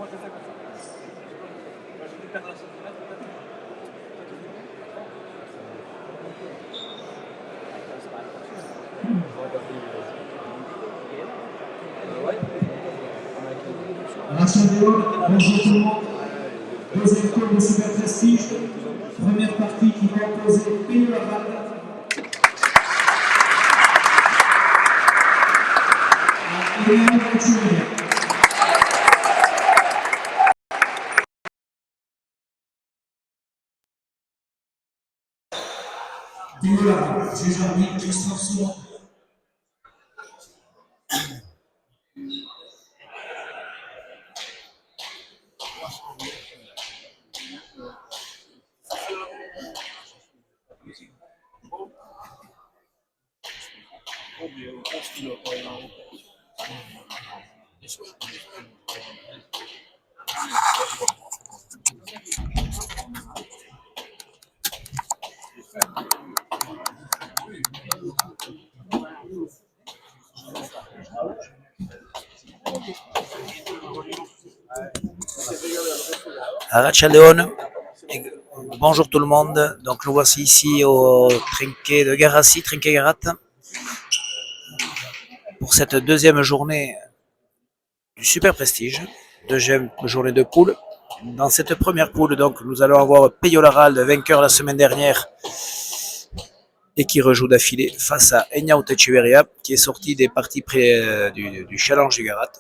Bonjour tout le monde. Deuxième tour de Super Prestige. Première partie qui va opposer Peyo-Laval à Enéa Otechuverria. Peyo-Laval, juge arbitre Christophe Soulon. Aracha Leone, bonjour tout le monde. Donc nous voici ici au trinquet de Garassi, trinquet Garat, pour cette deuxième journée du Super Prestige, deuxième journée de poule. Dans cette première poule, donc, nous allons avoir Peyo-Laval, vainqueur la semaine dernière, et qui rejoue d'affilée face à Enéa Otechuverria, qui est sorti des parties du challenge du Garat.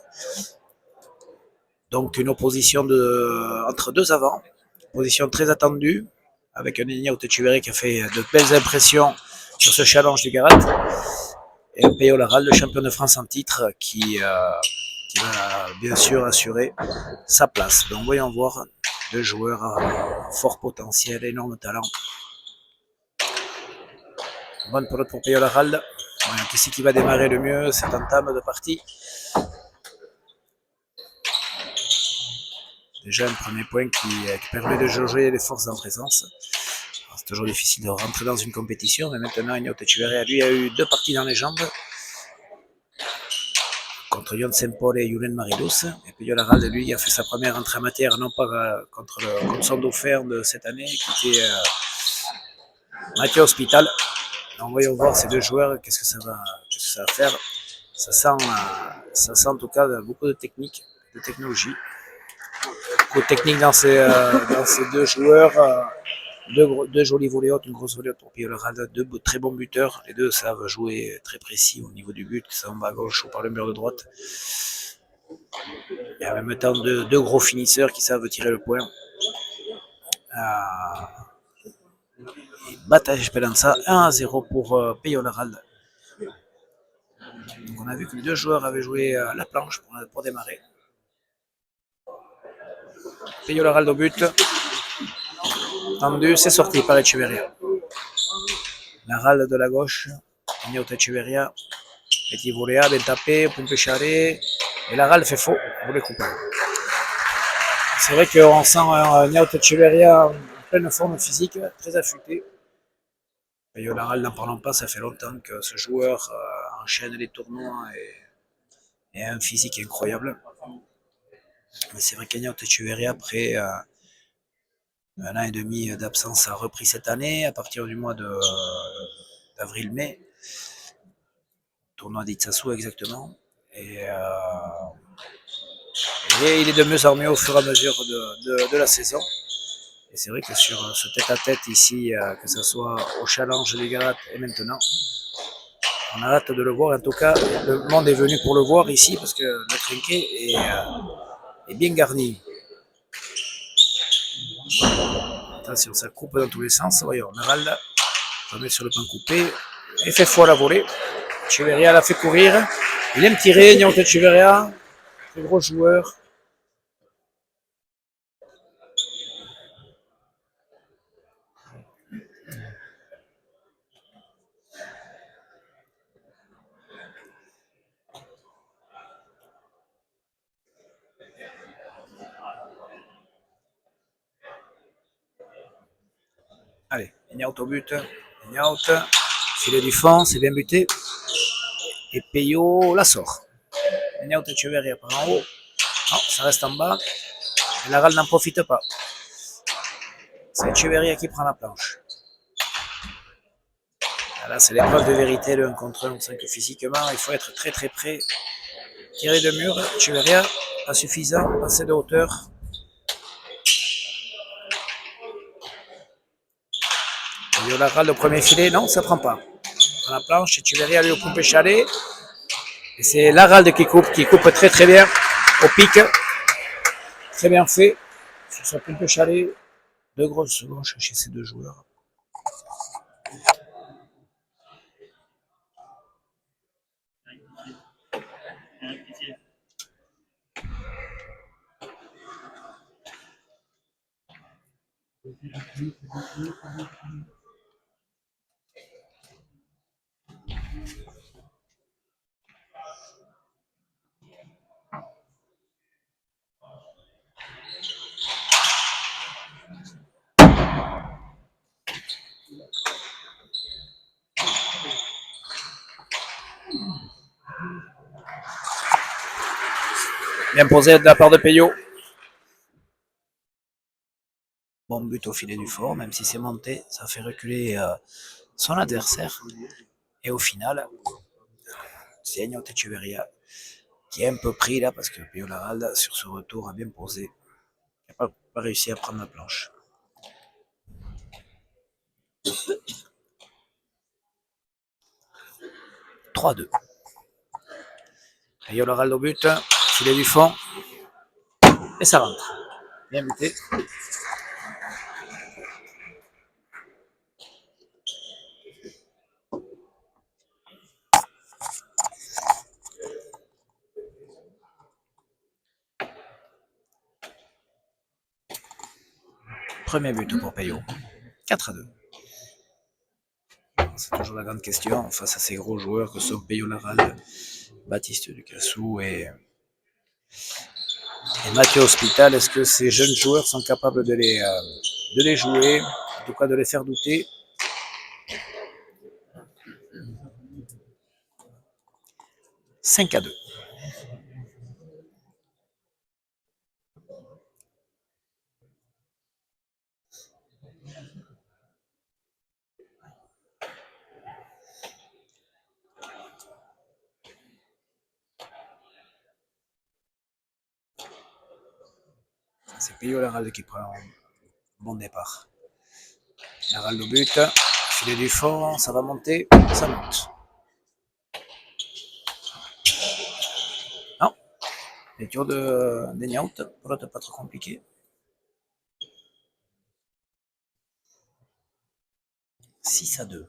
Donc une opposition entre deux avants, position très attendue, avec un Enéa Otechuverria qui a fait de belles impressions sur ce challenge du Garat, et un Peyo-Laval, le champion de France en titre, qui va bien sûr assurer sa place. Donc voyons voir deux joueurs à fort potentiel, énorme talent. Bonne pelote pour Peyo-Laval. Qui qui va démarrer le mieux cette entame de partie? Déjà un premier point qui permet de jauger les forces en présence. C'est toujours difficile de rentrer dans une compétition, mais maintenant Enéa Otechuverria, lui, a eu deux parties dans les jambes contre Yon Saint-Paul et Youlen Marilous. Et Peyo-Laval, lui, a fait sa première entrée en matière, non pas contre son dauphin de cette année, qui était Mathieu Hospital. Donc voyons voir ces deux joueurs, qu'est-ce que ça va faire. Ça sent en tout cas beaucoup de technique, de technologie. Beaucoup de technique dans ces deux joueurs. Deux jolis volets hautes, une grosse volée haute pour Peyo-Laval, deux très bons buteurs. Les deux savent jouer très précis au niveau du but, que ça en bas à gauche ou par le mur de droite. Et en même temps, deux gros finisseurs qui savent tirer le point. Bataille Esperanza, 1-0 pour Peyo-Laval. Donc on a vu que les deux joueurs avaient joué à la planche pour démarrer. Peyo-Laval au but. Tendu, c'est sorti par Echeverria. La râle de la gauche, Enéa Otechuverria, petit volet bien tapé, pompe charré, et la râle fait faux, volet coupé. C'est vrai qu'on sent Enéa Otechuverria en pleine forme physique, très affûté. Peyo-Laval, n'en parlons pas, ça fait longtemps que ce joueur enchaîne les tournois et a un physique incroyable. Mais c'est vrai qu'Enéa Otechuverria, après un an et demi d'absence, a repris cette année, à partir du mois d'avril-mai. Tournoi d'Itsasu exactement. Et il est de mieux en mieux au fur et à mesure de la saison. Et c'est vrai que sur ce tête-à-tête ici, que ce soit au challenge des Garat et maintenant, on a hâte de le voir. En tout cas, le monde est venu pour le voir ici parce que le trinquet est bien garni. Attention, ça coupe dans tous les sens. Voyons, Naval remet sur le pan coupé et fait foi à la volée. Otechuverria l'a fait courir. Il aime tirer, Enéa Otechuverria, très gros joueur. Allez, Enéa au but. Enéa out. Filet du fond, c'est bien buté. Et Peyo la sort. Enéa Otechuverria par en haut. Oh, ça reste en bas. Et Laral n'en profite pas. C'est Echeverria qui prend la planche. Là, c'est l'épreuve de vérité, le 1 contre 1. On sent que physiquement, il faut être très très près. Tirer de mur, Echeverria, pas suffisant, pas assez de hauteur. Et Laral, le premier filet, non, ça prend pas. Dans la planche, Echeverria lui au pompe chalet. Et c'est Laral qui coupe très très bien au pic. Très bien fait. Sur sa pompe chalet. Deux grosses gauches chez ces deux joueurs. Bien posé de la part de Peyo. Bon but au filet du fort, même si c'est monté, ça fait reculer son adversaire. Et au final, c'est Agnot Echeverria qui est un peu pris là parce que Peyo Laral, sur ce retour, a bien posé. Il n'a pas réussi à prendre la planche. « 3-2. Peyo Laral au but, filet du fond, et ça rentre. Bien buté. Premier but pour Peyo. 4-2. C'est toujours la grande question face à ces gros joueurs que sont Peyo Laral, Baptiste Ducassou et Mathieu Hospital. Est-ce que ces jeunes joueurs sont capables de les jouer, en tout cas de les faire douter? « 5-2. C'est Peyo Laral qui prend un bon départ. Laral au but, filet du fond, ça va monter, ça monte. Non, les tours de Deniaut, pour être pas trop compliqué. « 6-2.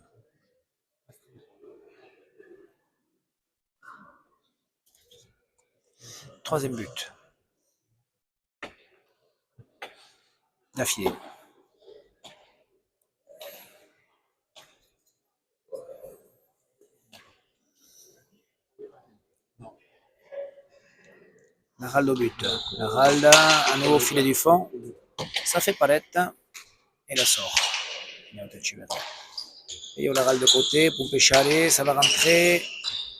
Troisième but. D'affilée. Laral au but. Laral, à nouveau filet du fond. Ça fait palette. Et la sort. Et Laral de côté, pompe chalet, ça va rentrer.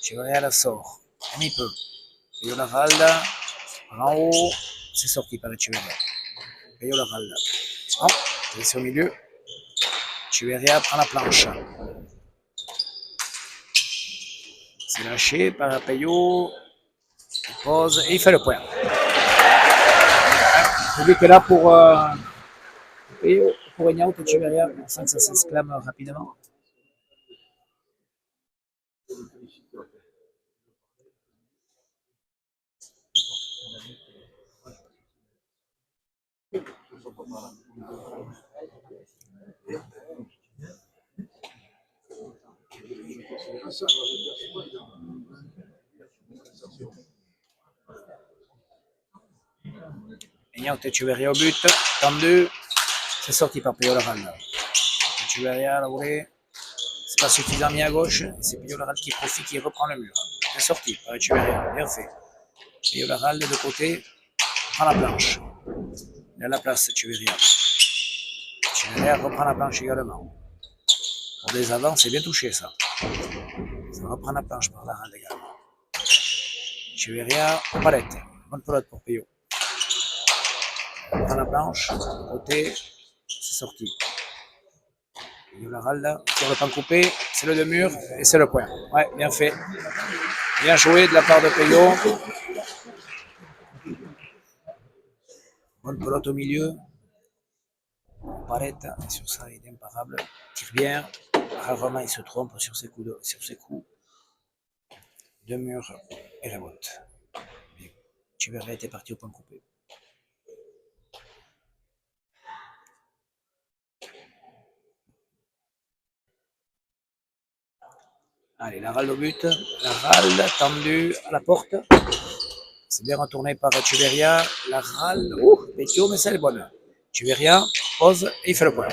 Echeverria la sort. Un petit peu. Et Laral, en haut, c'est sorti par Echeverria. Et Laral. Oh, c'est au milieu. Echeverria prend la planche. C'est lâché par Peyo. Il pose et il fait le point. Le but est là pour Peyo, pour Agnot Echeverria. On sent que ça s'exclame rapidement. Agnot Echeverria au but, tendu, c'est sorti par Peyo Laral. Echeverria la volée, c'est pas suffisant mis à gauche, c'est Peyo Laral qui profite, qui reprend le mur. C'est sorti par Echeverria, bien fait. Peyo Laral de côté, prend la planche. Il a la place, Echeverria. Echeverria reprend la planche également. Pour des avants, c'est bien touché ça. Ça reprend la planche par Laral également. Echeverria, palette. Bonne pelote pour Peyo. On prend la planche, côté, c'est sorti. Laral sur le pan coupé, c'est le mur et c'est le point. Ouais, bien fait. Bien joué de la part de Payot. Bonne pelote au milieu. Barrette, sur ça, il est imparable. Tire bien. Rarement, il se trompe sur ses coups. De mur et la botte. Chiverria était parti au point coupé. Allez, la râle au but. La râle tendue à la porte. C'est bien retourné par Chiverria. La râle. Vecchio, mais c'est bonne. Chiverria pose et il fait le point.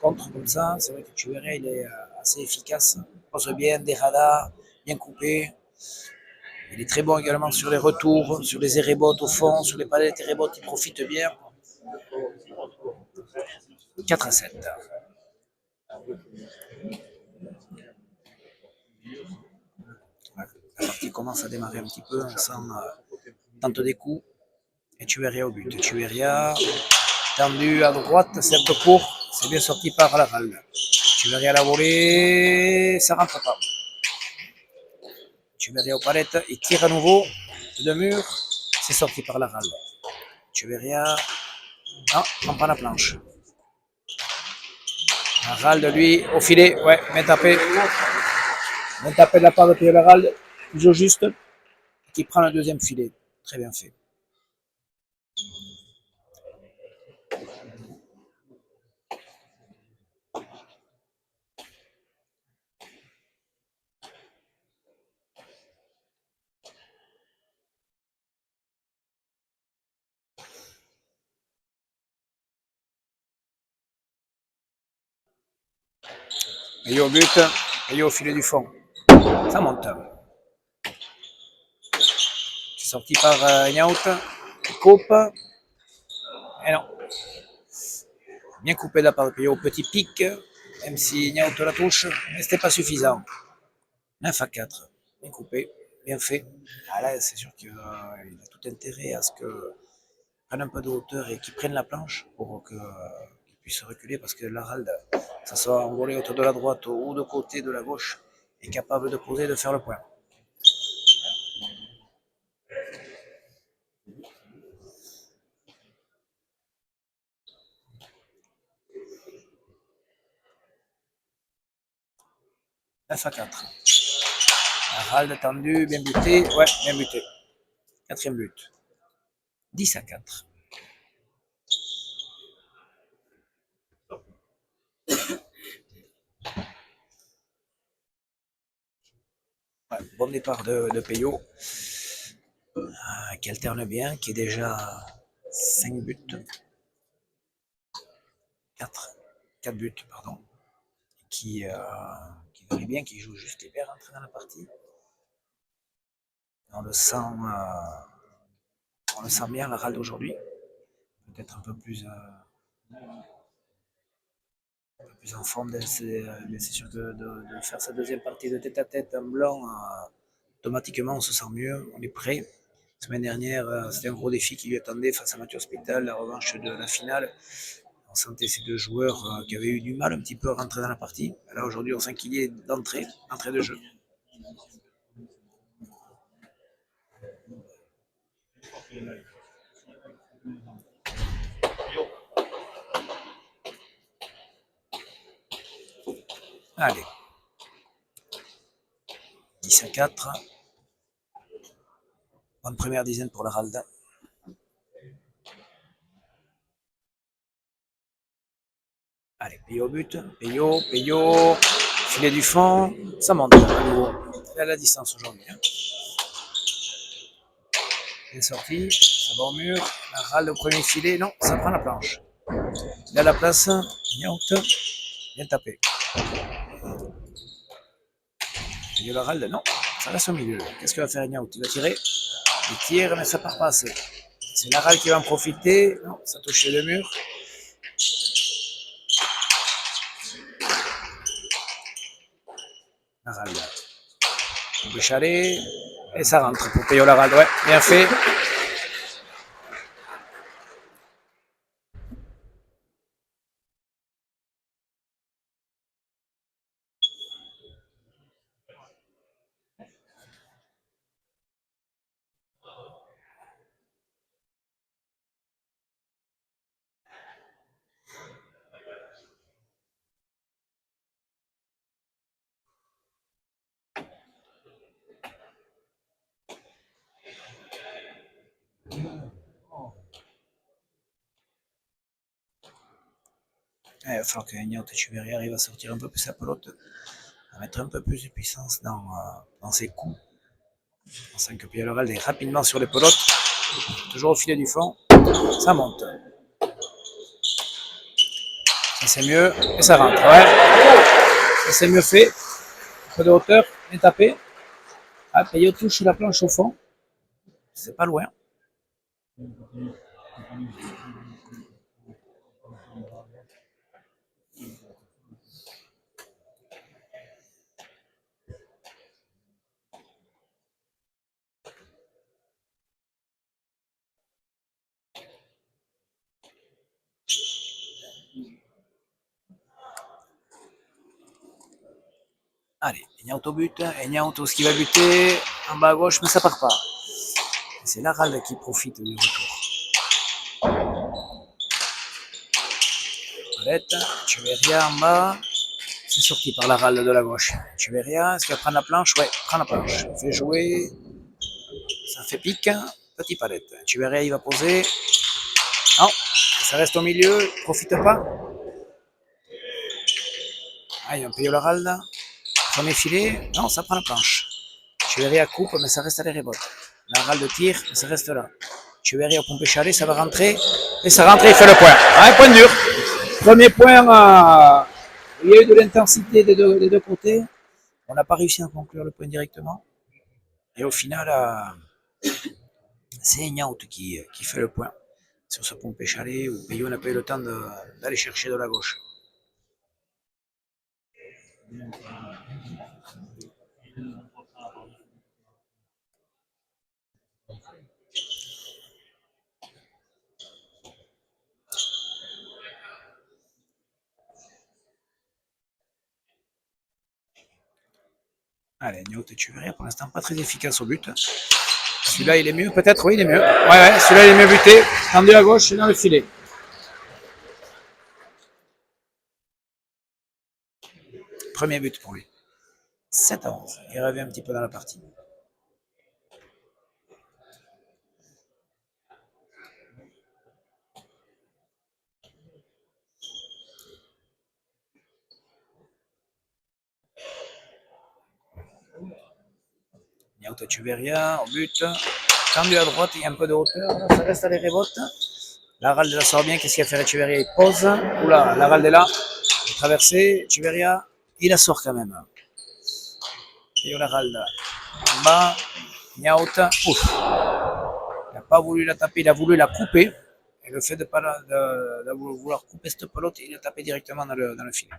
Contre comme ça, c'est vrai que Chiverria il est assez efficace. Pose bien, des radars, bien coupé. Il est très bon également sur les retours, sur les errebotes au fond, sur les palettes errebotes, il profite bien. 4-7. La partie commence à démarrer un petit peu, on sent tente des coups. Et Chiverria au but. Chiverria tendu à droite, cercle court, c'est bien sorti par la balle. Chiverria à la volée, ça rentre pas. Chiverria aux palettes, il tire à nouveau de mur, c'est sorti par la balle. Chiverria, non, on prend la planche. Larald, lui, au filet, ouais, bien tapé. Bien tapé de la part de Pierre Larald, toujours juste, qui prend le deuxième filet. Très bien fait. Et au but, et au filet du fond. Ça monte. C'est sorti par Ignaut. Coupe. Et non. Bien coupé de la part de Payot. Petit pic, même si Ignaut la touche, mais c'était pas suffisant. 9-4. Bien coupé, bien fait. Ah là, c'est sûr qu'il a tout intérêt à ce que prenne un peu de hauteur et qu'il prenne la planche pour qu'il puisse reculer parce que l'Harald, ça soit envolé autour de la droite ou de côté de la gauche, est capable de poser et de faire le point. « 9-4. Harald tendu, bien buté. Ouais, bien buté. Quatrième but. 10-4. Ouais, bon départ de Payot, qui alterne bien, qui est déjà 5 buts. 4 buts, pardon. Qui varie bien, qui joue juste et bien rentré dans la partie. On le sent bien, la râle d'aujourd'hui. Peut-être un peu plus en forme. C'est sûr que de faire sa deuxième partie de tête à tête en blanc, automatiquement on se sent mieux, on est prêt. La semaine dernière, c'était un gros défi qui lui attendait face à Mathieu Hospital, la revanche de la finale. On sentait ces deux joueurs qui avaient eu du mal un petit peu à rentrer dans la partie. Là aujourd'hui, on sent qu'il y est d'entrée de jeu. Allez. 10-4. Bonne première dizaine pour la Ralda. Allez, Payot au but. Payot. Filet du fond. Ça monte à nouveau. C'est à la distance aujourd'hui. Hein. Bien sorti. Ça va au mur. La Ralda au premier filet. Non, ça prend la planche. Il a la place. Bien tapé. Payot la Ralda. Non, ça reste au milieu. Qu'est-ce qu'il va faire Ignaut? Il va tirer. Il tire, mais ça part pas assez. C'est Laral qui va en profiter. Non, ça touche le mur. Laral. Béchalet. Et ça rentre pour Peyo Laralde, ouais, bien fait. Il va falloir que Ignaut Echeverria arrive à sortir un peu plus sa pelote, à mettre un peu plus de puissance dans ses coups. On sent que Peyo Laralde est rapidement sur les pelotes, toujours au filet du fond, ça monte. Ça c'est mieux, et ça rentre, ouais. Ça c'est mieux fait, un peu de hauteur, bien tapé. Ah, Peyo touche la planche au fond, c'est pas loin. Allez, Ignaut au but, Ignaut ce qui va buter, en bas à gauche, mais ça part pas. C'est Laralde qui profite du retour. Palette, Echeverria en bas, c'est sorti par Laralde de la gauche. Echeverria, est-ce qu'il va prendre la planche? Ouais, prend la planche. Fait jouer, ça fait pique, petit Palette. Echeverria, il va poser. Non, ça reste au milieu, il profite pas. Ah, il y a un Peyo Laralde. Premier filet, non, ça prend la planche. Echeverria coupe, mais ça reste à les rebotes. Laralde tire, mais ça reste là. Echeverria au pompe chalet, ça va rentrer. Et ça rentre, il fait le point. Un point dur. Premier point, il y a eu de l'intensité des deux côtés. On n'a pas réussi à conclure le point directement. Et au final, c'est Ignaut qui fait le point sur ce pompe chalet où Peyo n'a pas eu le temps d'aller chercher de la gauche. Allez, Ignaut Echeverria, pour l'instant, pas très efficace au but. Celui-là, il est mieux, peut-être, oui, il est mieux. Ouais, celui-là, il est mieux buté. Tendu à gauche et dans le filet. Premier but pour lui. 7-11. Il revient un petit peu dans la partie. Ignaut Echeverria au but. Tendu à droite, il y a un peu de hauteur. Ça reste à les révolte. Laralde la sort bien. Qu'est-ce qu'il a fait Echeverria? Il pose. Oula, Laralde est là. Il est traversé. Echeverria, il la sort quand même. Et Laralde en bas. Ignaut. Ouf. Il n'a pas voulu la taper, il a voulu la couper. Et le fait de vouloir couper cette pelote, il a tapé directement dans le filet.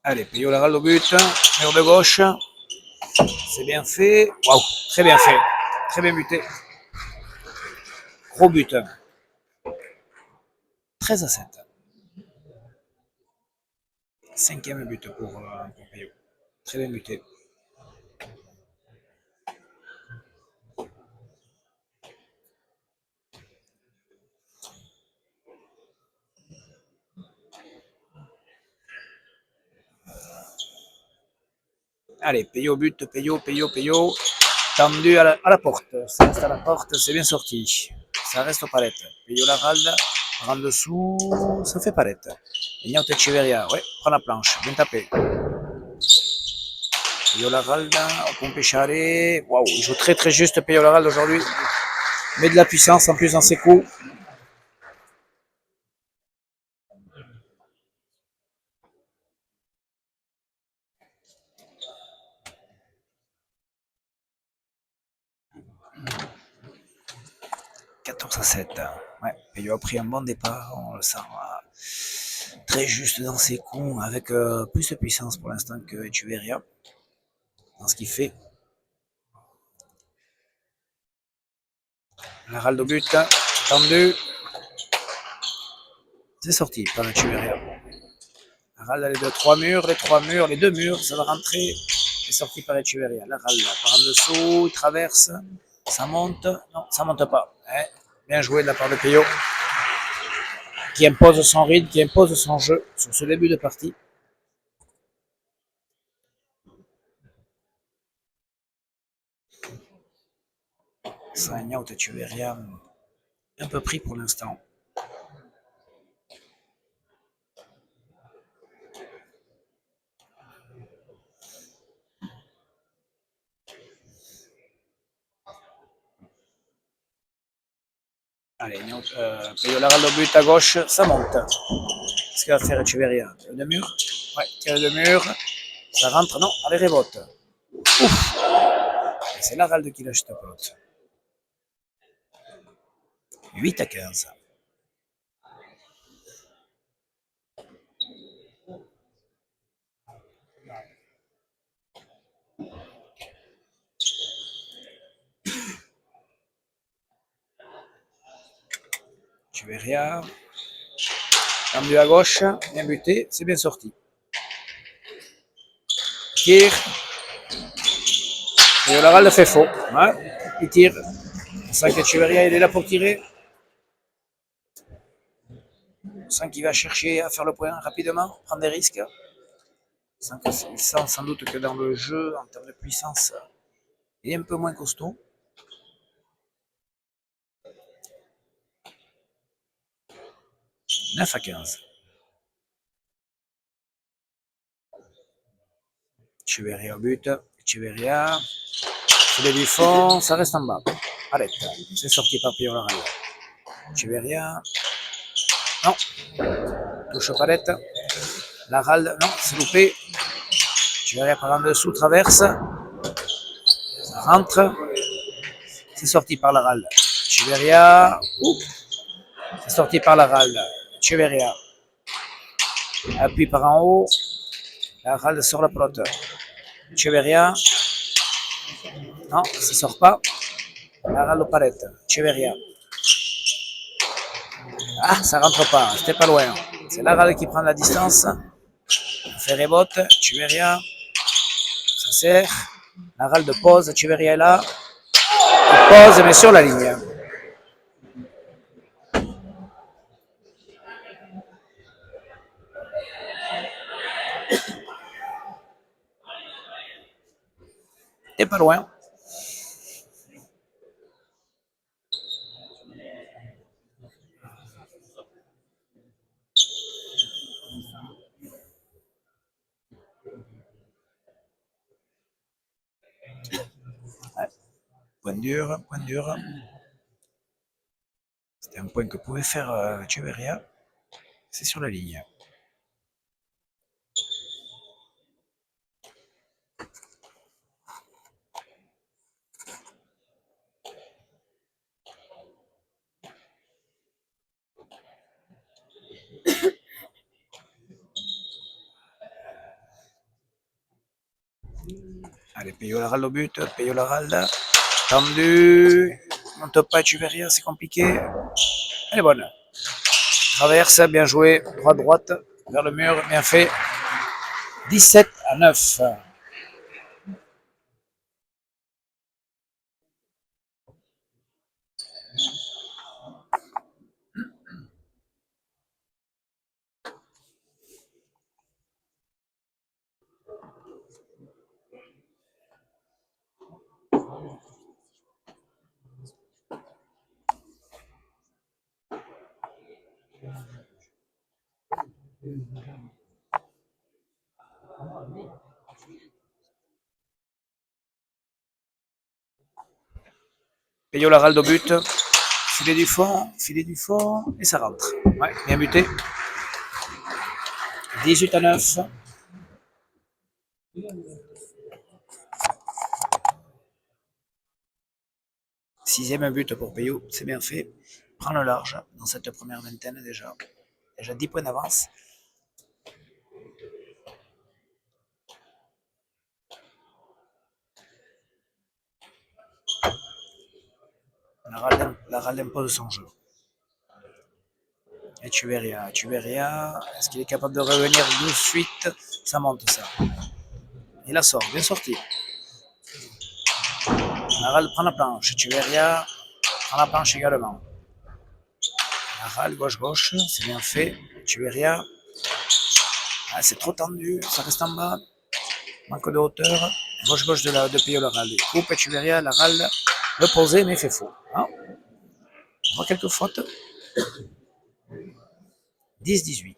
Allez, Peyo Laralde au but, mur de gauche, c'est bien fait. Waouh, très bien fait, très bien buté. Gros but. 13-7. Cinquième but pour Peyo. Très bien buté. Allez, Peyo but, Peyo. Tendu à la porte. Ça reste à la porte, c'est bien sorti. Ça reste aux palettes. Peyo Laralde, en dessous, ça fait palette. Ignaut Echeverria, ouais, prend la planche, bien tapé. Peyolaralda, Pompécharé. Waouh, il joue très très juste Peyolaralda aujourd'hui. Met de la puissance en plus dans ses coups. « 14-7. Ouais, Peyo a pris un bon départ, on le sent très juste dans ses coups, avec plus de puissance pour l'instant que Echeverria dans ce qu'il fait. Laraldo but, tendu. C'est sorti par Echeverria. Laral a les deux murs, ça va rentrer. C'est sorti par Echeverria. Laral par en dessous, il traverse, ça monte. Non, ça monte pas. Bien joué de la part de Peyo, qui impose son rythme, qui impose son jeu sur ce début de partie. Sagna ou Echeverria, un peu pris pour l'instant. Allez, Peyo Laral au but à gauche, ça monte. Qu'est-ce qu'il va faire Echeverria? Le mur? Ouais, tire le mur. Ça rentre, non, allez, rebote. Ouf! C'est Laral qui lâche cette pelote. 8-15. Echeverria. Tendu à gauche, bien buté, c'est bien sorti. Tire. Et Laral fait faux. Ouais, il tire. On sent qu'Echeverria, il est là pour tirer. On sent qu'il va chercher à faire le point rapidement, prendre des risques. Il sent sans doute que dans le jeu, en termes de puissance, il est un peu moins costaud. 9-15. Echeverria au but. Echeverria. Filet du fond, ça reste en bas. Arrête. C'est sorti par Peyo Laral. Echeverria. Non. Touche palette. Laral, non, c'est loupé. Echeverria par en dessous, traverse. Ça rentre. C'est sorti par Laral. Echeverria. C'est sorti par Laral. Echeverria. Appuie par en haut. Laral sur la pelote. Echeverria. Non, ça sort pas. Laral au palette. Echeverria. Ah, ça rentre pas. C'était pas loin. C'est Laral qui prend la distance. Fait rebote. Echeverria. Ça sert. Laral de pause. Echeverria est là. Il pose, mais sur la ligne. Et pas loin. Ouais. Point dur, point dur. C'était un point que pouvait faire Echeverria. C'est sur la ligne. Allez, Peyo Laral au but. Peyo Laral. Tendu. Monte pas Echeverria, c'est compliqué. Elle est bonne. Traverse, bien joué. Droite, vers le mur, bien fait. 17-9. Peyo Laral au but. Filet du fond, et ça rentre. Ouais, bien buté. 18-9. Sixième but pour Peyo, c'est bien fait. Prend le large dans cette première vingtaine déjà. Déjà 10 points d'avance. Laral impose son jeu. Et Chuveria, est-ce qu'il est capable de revenir de suite? Ça monte ça. Il la sort, bien sorti. Laral prend la planche. Chuveria prend la planche également. Laral, gauche, c'est bien fait. Chuveria. Ah, c'est trop tendu, ça reste en bas. Manque de hauteur. Gauche de Peyo Laral. Coupe Chuveria, Laral le poser, mais fait faux. Hein, on voit quelques fautes. 10-18.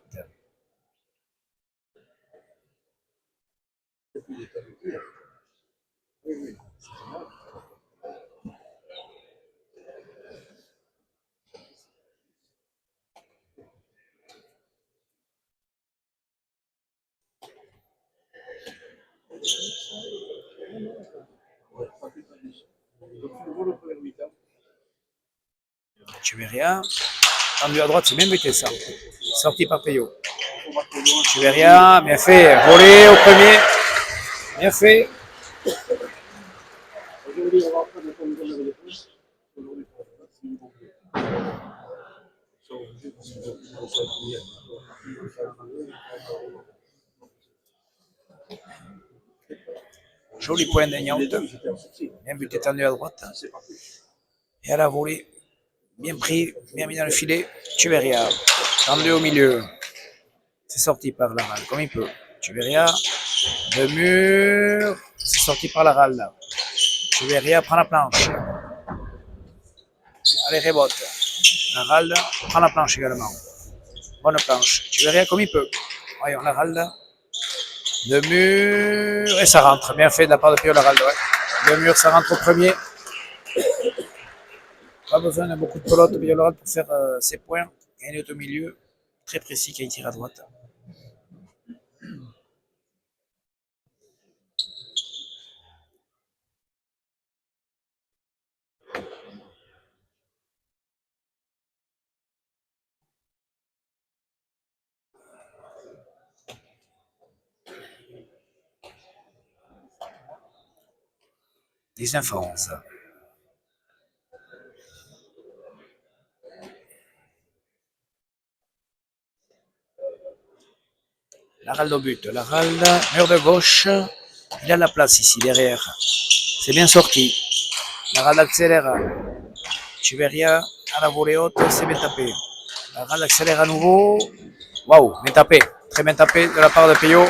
Chuveria. Tendu à droite, c'est bien buté ça. Sorti par Peyo. Chuveria, bien fait. Volé au premier. Bien fait. Joli point d'Aignaut. Bien buté tendu à droite. Et à la volée. Bien pris, bien mis dans le filet. Chuveria. Tendu au milieu. C'est sorti par Laral, comme il peut. Chuveria. De mur. C'est sorti par Laral là. Chuveria prend la planche. Allez, rebote. Laral prend la planche également. Bonne planche. Chuveria comme il peut. Voyons, Laral. De mur. Et ça rentre. Bien fait de la part de Peyo Laral. Ouais. De mur, ça rentre au premier. Pas besoin de beaucoup de pelote Peyo Laral pour faire ses points. Gagner au milieu. Très précis quand il tire à droite. Les influences. Laral au but. Laral, mur de gauche. Il a la place ici derrière. C'est bien sorti. Laral accélère. Chuveria à la volée haute, c'est bien tapé. Laral accélère à nouveau. Waouh, bien tapé. Très bien tapé de la part de Peyo.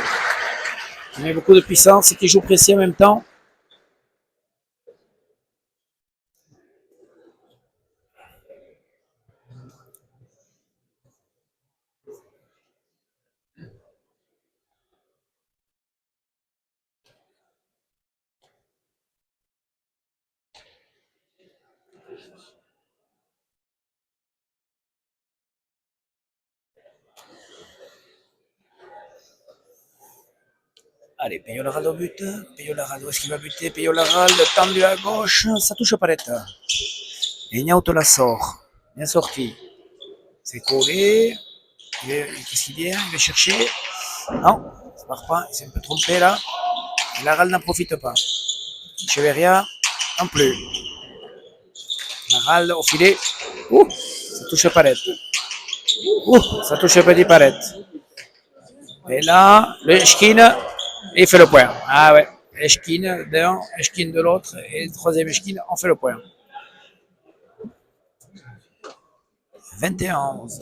Il met beaucoup de puissance et qui joue précis en même temps. Allez, Peyo Laral au but. Peyo Laral, où est-ce qu'il va buter? Peyo Laral, tendu à gauche, ça touche palette. Et Niaut la sort. Bien sorti. C'est collé. Qu'est-ce qu'il vient? Il va chercher. Non, ça part pas. Il s'est un peu trompé là. Et Laral n'en profite pas. Cheveria, non plus. Laral au filet. Ouh, ça touche palette. Ouh, ça touche petit palette. Et là, le Eshkin, il fait le point. Ah ouais. Eshkin d'un, Eshkin de l'autre, et le troisième Eshkin, on fait le point. 21-11.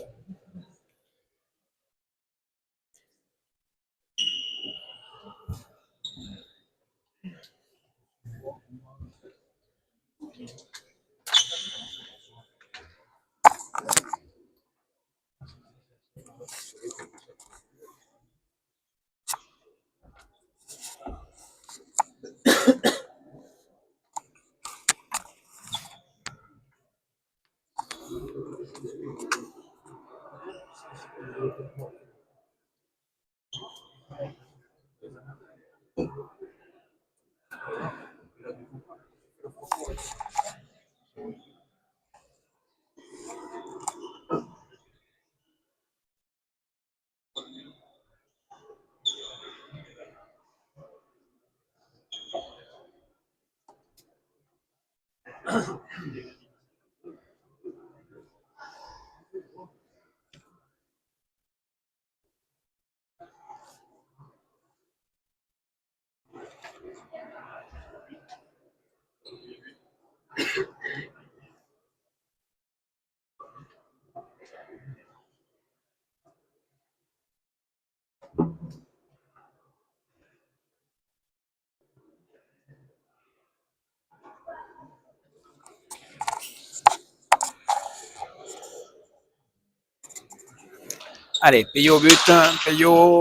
Allez, Peyo au but. Peyo,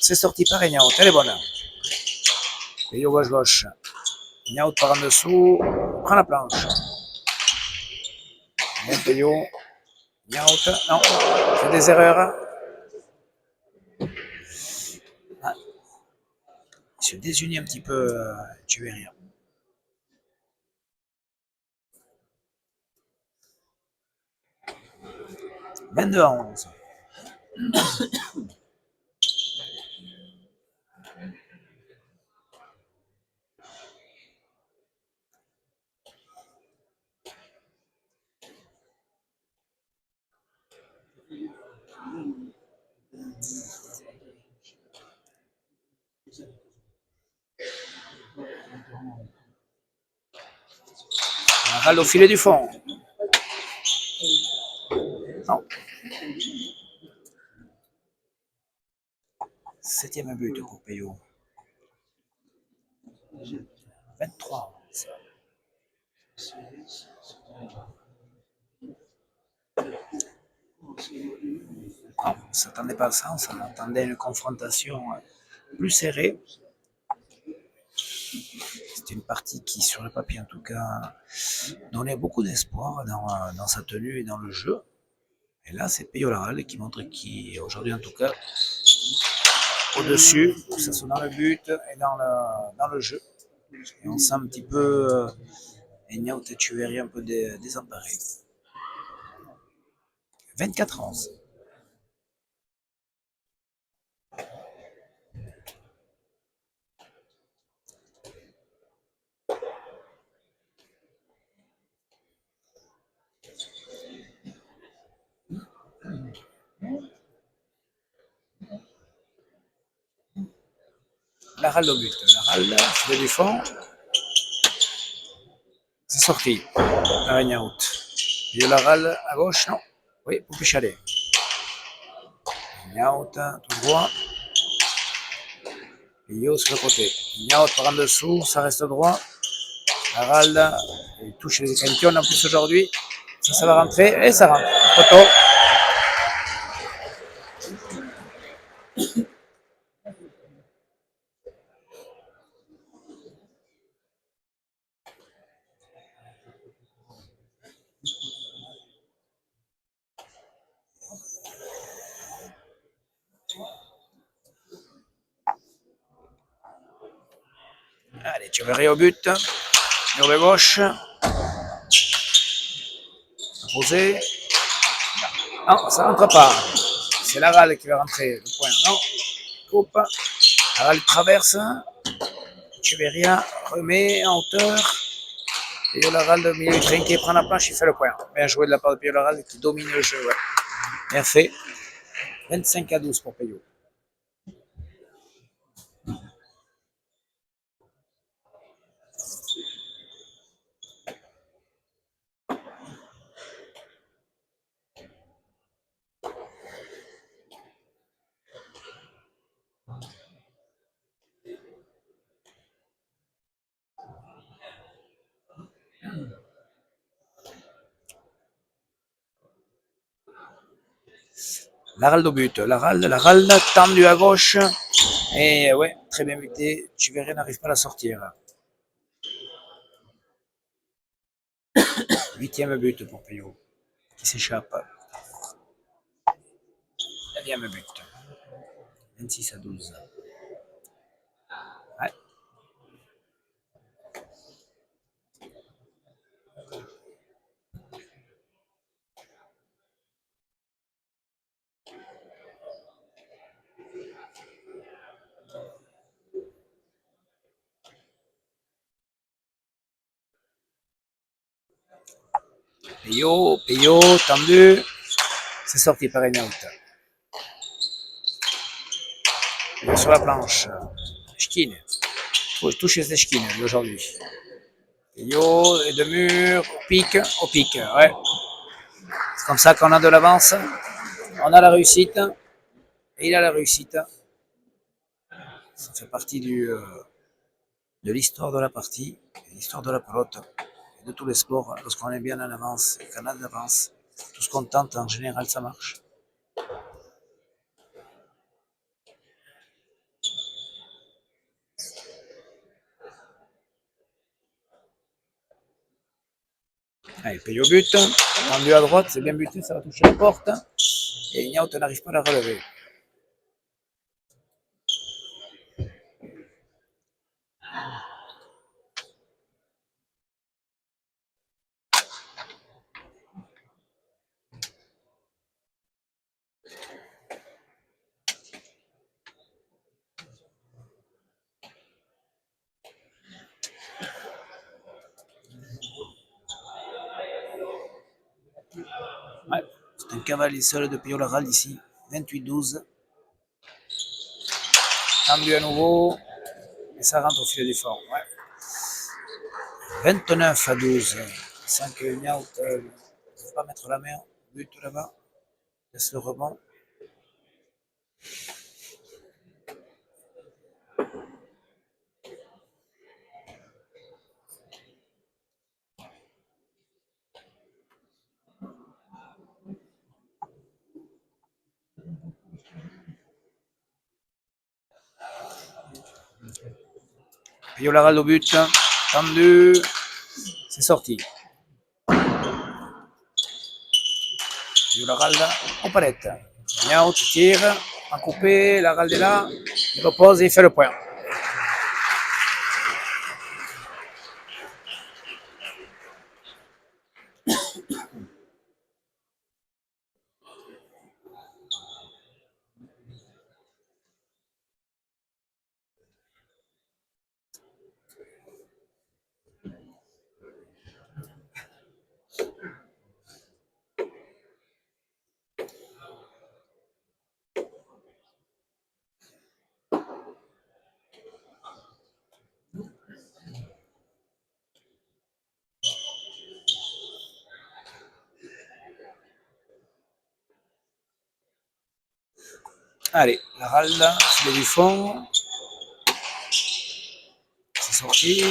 c'est sorti par Ignaut. Elle est bonne. Peyo gauche-gauche. Ignaut par en dessous. Prend la planche. Bien Peyo. Ignaut. Non. Fait des erreurs. Ah. Il se désunit un petit peu, tu verras rien. 22-11. La balle au filet du fond. Non. 7e but pour Peyo. 23-11. On ne s'attendait pas à ça, on s'attendait à une confrontation plus serrée. C'était une partie qui, sur le papier en tout cas, donnait beaucoup d'espoir dans sa tenue et dans le jeu. Et là, c'est Peyo Laral qui montre qui, aujourd'hui en tout cas, au-dessus, que ce soit dans le but et dans le jeu. Et on sent un petit peu Ignaut et Tchouvéry un peu désemparés. 24-11. Laral au but. Laral, filet du fond. C'est sorti. Ignaut. Peyo Laral à gauche, non. Oui, pour Pichalet. Ignaut, tout droit. Peyo sur le côté. Ignaut par en dessous, ça reste droit. Laral, il touche les campions en plus aujourd'hui. Ça va rentrer et ça rentre. Poteau. Allez, Tchouvéry au but. Mur de gauche. Posé. Non, ça rentre pas. C'est Laral qui va rentrer. Le point, non. Coupe. Laral traverse. Tchouvéry remet en hauteur. Peyo Laral de milieu trinqué prend la planche, il fait le point. Bien joué de la part de Peyo Laral qui domine le jeu. Ouais. Bien fait. 25-12 pour Peyo. Laral au but. Laral tendu à gauche. Et ouais, très bien buté. Tchouvéry n'arrive pas à la sortir. 8e but pour Peyo. Qui s'échappe. 9e but. 26-12. Ouais. Peyo, tendu. C'est sorti par Enyalt. Sur la planche. Shkin. Touche les Shkin aujourd'hui. Peyo, les deux murs, au pic. Ouais. C'est comme ça qu'on a de l'avance. On a la réussite. Et il a la réussite. Ça fait partie de l'histoire de la partie, de l'histoire de la pelote, et de tous les sports. Lorsqu'on est bien en avance, qu'on a de l'avance, tout ce qu'on tente, en général, ça marche. Allez, paye au but, tendu à droite, c'est bien buté, ça va toucher la porte. Et Ignaut n'arrive pas à la relever. Ouais, c'est un cavalier seul de Pio-Laral ici, 28-12. Tendu à nouveau, et ça rentre au filet du fond. Ouais. 29-12. Sans que Ignaut ne peut pas mettre la main, but là-bas, laisse le rebond. Pio-Laral au but, tendu, c'est sorti. Pio-Laral en palette. Ignaut tire, en coupé, Laral est là, il repose et il fait le point. Allez, Laral, filet du fond, c'est sorti.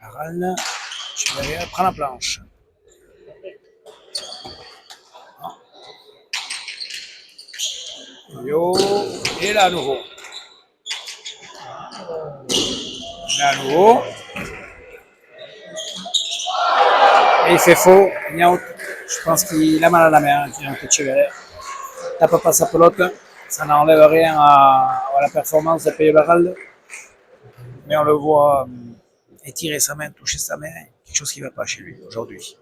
Laral, Cheveria prend la planche. Yo, et là à nouveau. Là à nouveau. Et il fait faux. Je pense qu'il a mal à la main, Cheveria. Tape pas sa pelote. Ça n'enlève rien à la performance de Pio-Laral. Mais on le voit étirer sa main, toucher sa main. Quelque chose qui ne va pas chez lui aujourd'hui.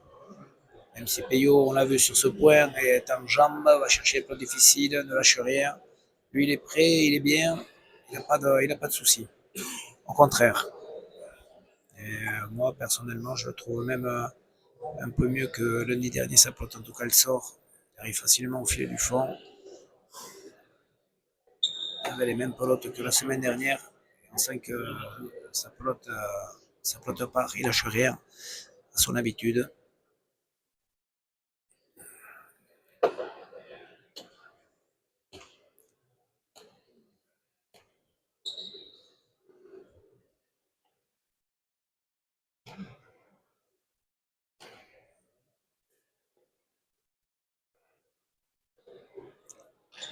Même si Peyo, on l'a vu sur ce point, est en jambes, va chercher les plats difficiles, ne lâche rien. Lui, il est prêt, il est bien, il n'a pas de soucis. Au contraire. Et moi, personnellement, je le trouve même un peu mieux que lundi dernier, sa pelote. En tout cas, elle sort. Il arrive facilement au filet du fond. Il avait les mêmes pelotes que la semaine dernière. On sent que sa pelote part, il lâche rien, à son habitude.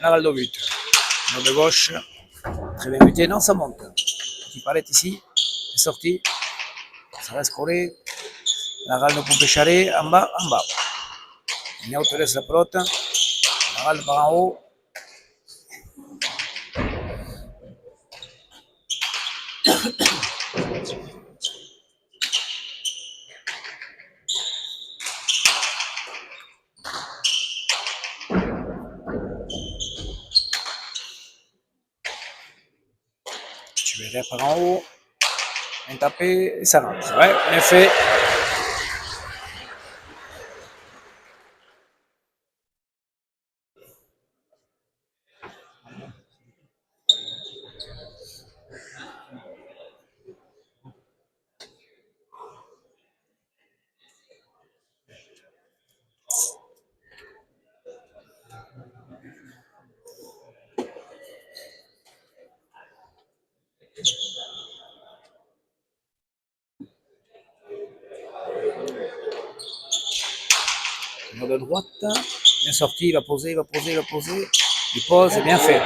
Laval au but. Nord de gauche. Très bien buté. Non, ça monte. Petit palette ici. C'est sorti. Ça reste collé. Laval de Pompécharé. En bas, en bas. Ignaut laisse la pelote. Laval par en haut. Tu verrais par en haut. Un tapé et ça rentre. Ouais, en effet. De droite, bien sorti, il va poser, il va poser, il va poser. Il pose, c'est bien fait.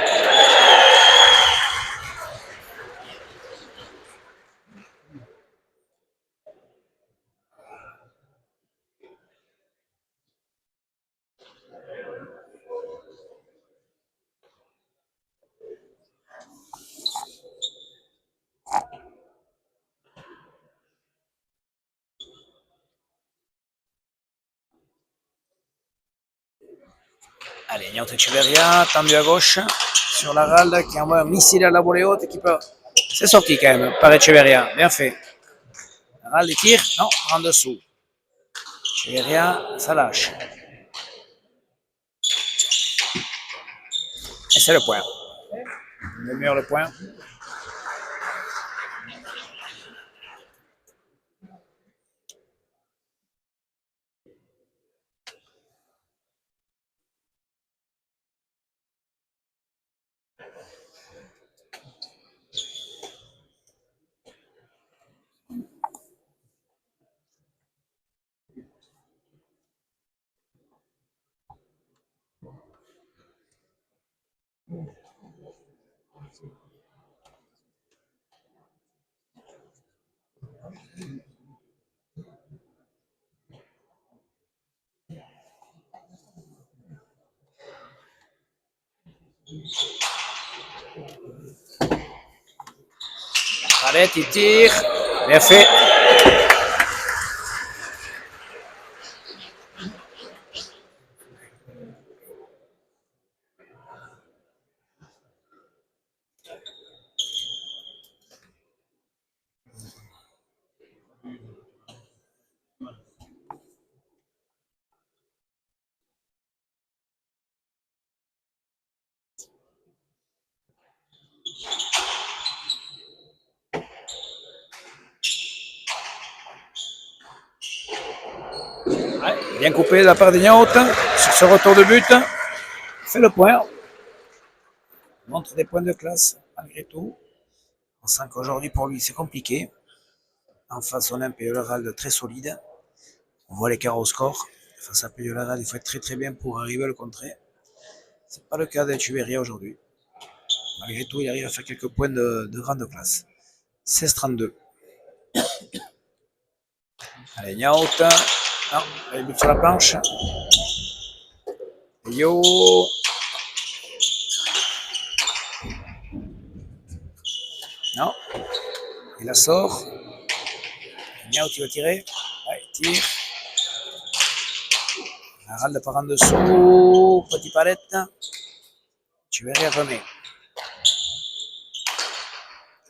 Allez, Ignacio Echeverria, tendu à gauche, sur la râle, qui envoie un missile à la volée haute, qui peut... C'est sorti quand même, par Echeverria, bien fait. La râle, il tire, non, en dessous. Echeverria, ça lâche. Et c'est le point. Le mur, le point. Arrête, il tire. Bien fait. Ouais, bien coupé de la part d'Ignaut. Sur ce retour de but, fait le point. Montre des points de classe, malgré tout. On sent qu'aujourd'hui, pour lui, c'est compliqué. En face, on a un Peyolarald très solide. On voit l'écart au score. Face à Peyolarald, il faut être très très bien pour arriver à le contrer. C'est pas le cas d'Echeverria aujourd'hui. Malgré tout, il arrive à faire quelques points de grande classe. 16-32. Allez, Niaut. Non, il but sur la planche. Yo. Non. Il la sort. Niaut, il va tirer. Ouais, il tire. La râle part en dessous. Petit palette. Tu verras remet.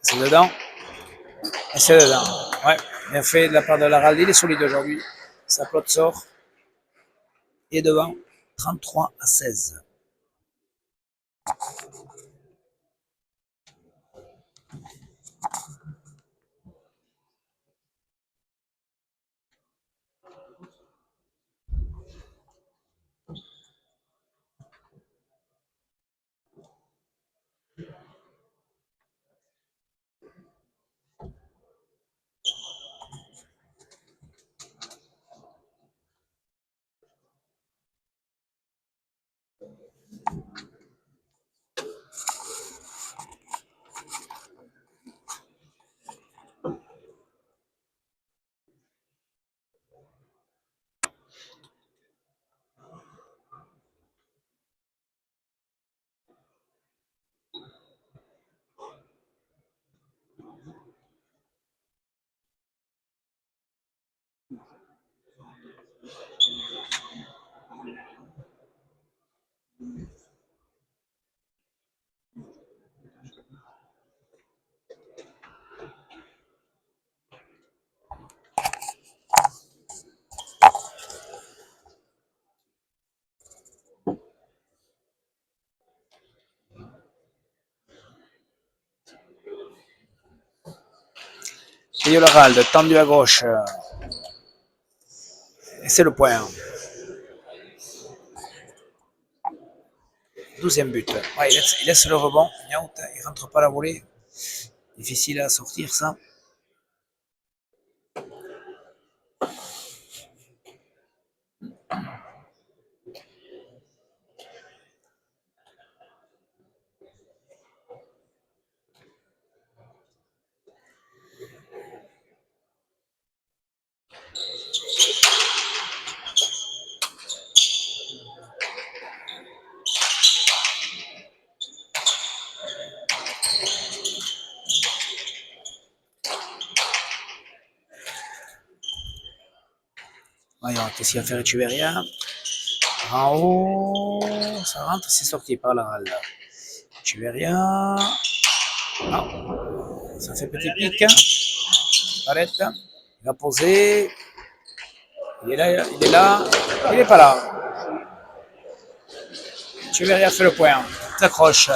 C'est dedans. Et c'est dedans. Ouais, bien fait de la part de la râle. Il est solide aujourd'hui. Sa plotte sort. Et devant. 33-16. Et le râle tendu à gauche. Et c'est le point. 12e but. Ouais, il laisse le rebond. Il rentre pas la volée. Difficile à sortir ça. Voyons, qu'est-ce qu'il va faire Echeverria? En haut, ça rentre, c'est sorti par la halle. Echeverria. Non, ça fait petit pic. Arrête. Il va poser. Il est là, il est là. Il n'est pas là. Echeverria fait le point. Il s'accroche.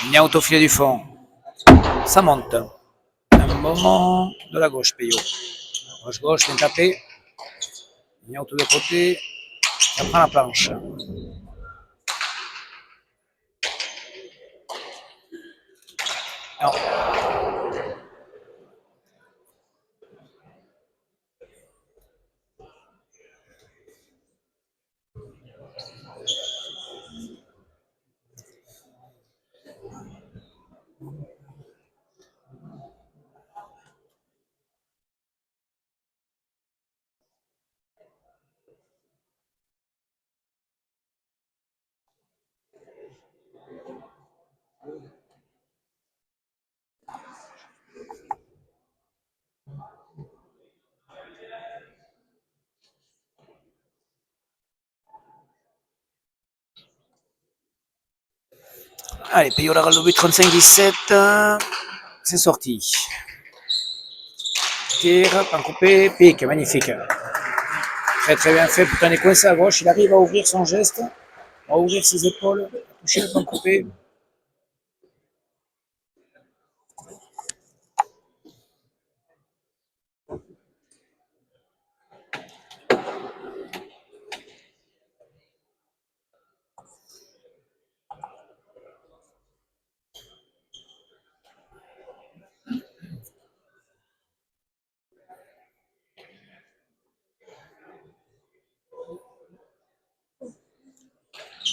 Niaout au filet du fond. Ça monte. Un moment de la gauche, Peyo. Gauche, bien tapé. Niaout de côté. Ça prend la planche. Non. Allez, Peyo la le but 35-17. C'est sorti. Tire, en coupé, pique, magnifique. Très très bien fait. Pourtant, il est coincé à gauche. Il arrive à ouvrir son geste, à ouvrir ses épaules, à toucher le pan coupé.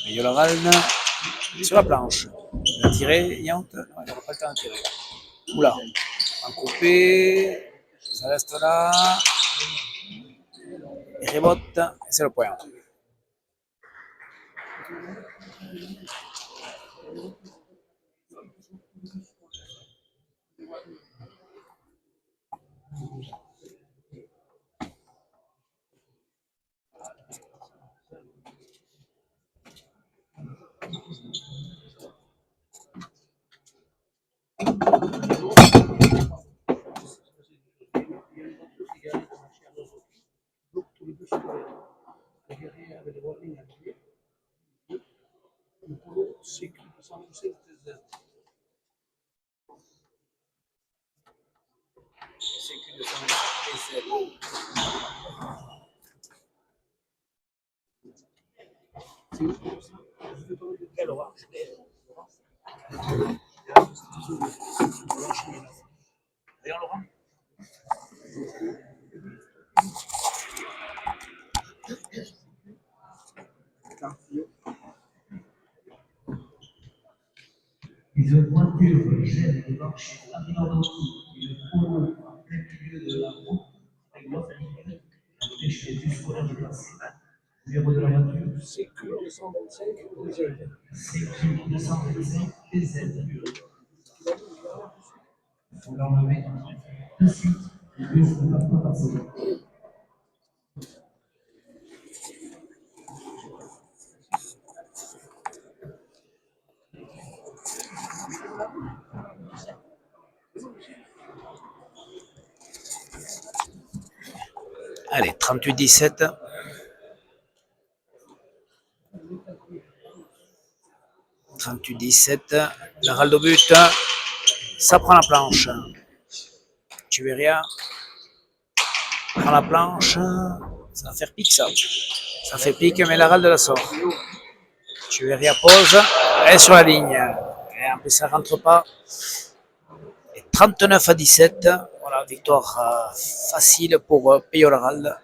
Et Yolaralne sur la planche. Il va tirer, Yant. Il n'aura pas le temps de tirer. Oula. En coupé. Ça reste là. Il rebote. Et c'est le point. Une pointure gêne de marche arrivant et le polo en plein milieu de la route avec l'autre ligne empêche les bus scolaires de passer. Numéro de la voiture CQ 225 DZ. CQ 225 DZ. Il faut l'enlever de suite. Les bus ne peuvent pas passer. Allez, 38-17. La râle de but. Ça prend la planche. Echeverria prend la planche. Ça va faire pique ça. Ça fait pique, mais la râle de la sort. Echeverria pose. Elle est sur la ligne. Et en plus, ça ne rentre pas. Et 39-17. Voilà, victoire facile pour Peyo Laral.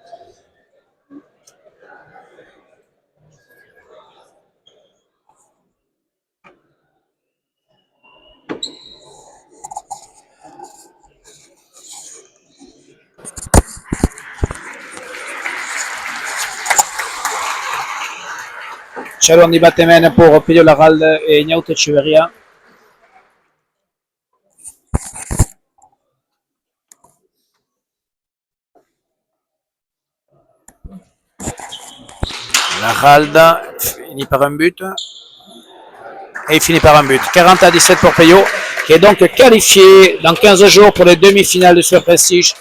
C'erano di battimene pour Pello Laralde e Ignaute Echeverria. Laralde finit par un but. Et il finit par un but. 40-17 pour Pello, qui est donc qualifié dans 15 jours pour les demi-finales de Super Prestige.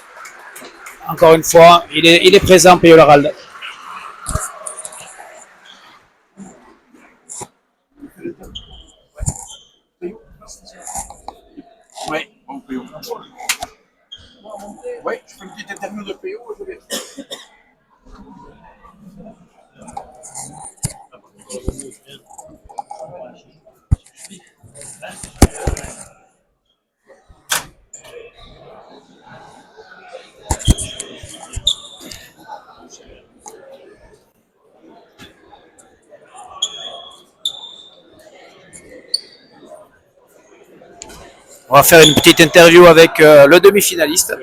Encore une fois, il est présent, Pello Laralde. Oui, bon PO. Oui, je fais une petite interview de PO, je vais. On va faire une petite interview avec le demi-finaliste.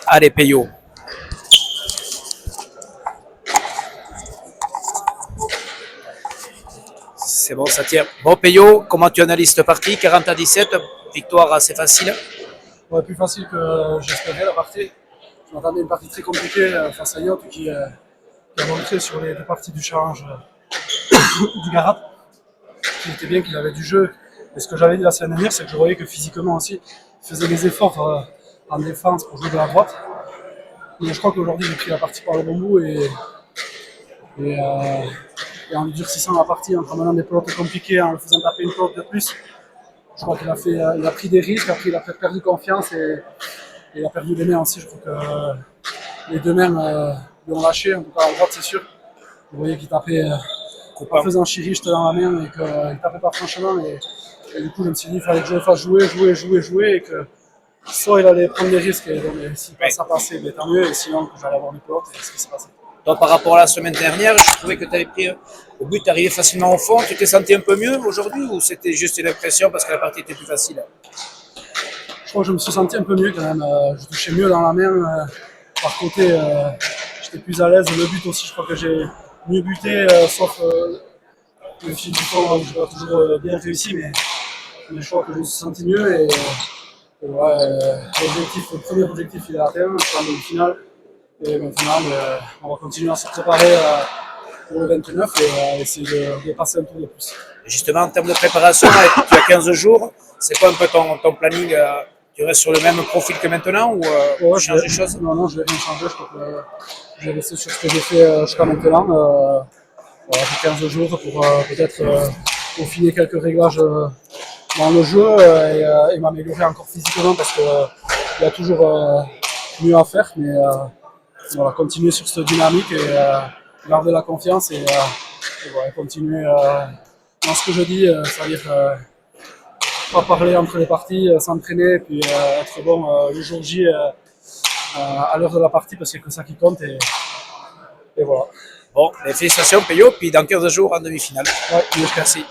Allez, Pello. C'est bon, ça tient. Bon, Pello, comment tu analyses cette partie? 40-17, victoire assez facile. Ouais, plus facile que j'espérais la partie. Je m'attendais à une partie très compliquée face à Yacht qui a montré sur les deux parties du challenge du Garat qu'il était bien, qu'il avait du jeu. Et ce que j'avais dit la semaine dernière, c'est que je voyais que physiquement aussi, il faisait des efforts en défense pour jouer de la droite. Mais je crois qu'aujourd'hui, j'ai pris la partie par le bon bout et en durcissant la partie, en ramenant des pelotes compliquées, en le faisant taper une pelote de plus, je crois qu'il a pris des risques, il a perdu confiance et il a perdu les mains aussi. Je crois que les deux mains lui ont lâché, en tout cas à droite c'est sûr. Vous voyez qu'il tapait en faisant chirichte dans la main et qu'il tapait pas franchement. Et du coup, je me suis dit qu'il fallait que je le fasse jouer et que soit il allait prendre des risques et si ça passait, ben, tant mieux, et sinon que j'allais avoir des pelotes et c'est ce qui s'est passé. Donc, par rapport à la semaine dernière, je trouvais que tu avais pris au but, tu arrivais facilement au fond. Tu t'es senti un peu mieux aujourd'hui ou c'était juste une impression parce que la partie était plus facile? Je crois que je me suis senti un peu mieux quand même. Je touchais mieux dans la main. Par côté, j'étais plus à l'aise. Le but aussi, je crois que j'ai mieux buté, sauf le fil du temps où je n'ai pas toujours bien réussi. Mais je crois que je me suis senti mieux. Et ouais, le premier objectif, il est atteint. Je suis en demi-finale. Et maintenant, on va continuer à se préparer pour le 29 et essayer de passer un tour de plus. Justement, en termes de préparation, tu as 15 jours. C'est quoi un peu ton planning? Tu restes sur le même profil que maintenant ou tu changes des choses? Non, je vais rien changer. Je crois que je vais rester sur ce que j'ai fait jusqu'à maintenant. Voilà, j'ai 15 jours pour peut-être peaufiner quelques réglages dans le jeu et m'améliorer encore physiquement parce qu'il y a toujours mieux à faire. Mais voilà, continuer sur cette dynamique et garder la confiance et voilà, continuer dans ce que je dis, c'est-à-dire pas parler entre les parties, s'entraîner et puis être bon le jour J à l'heure de la partie parce qu'il n'y a que ça qui compte et voilà. Bon, félicitations Pello, puis dans 15 jours en demi-finale. Ouais, merci.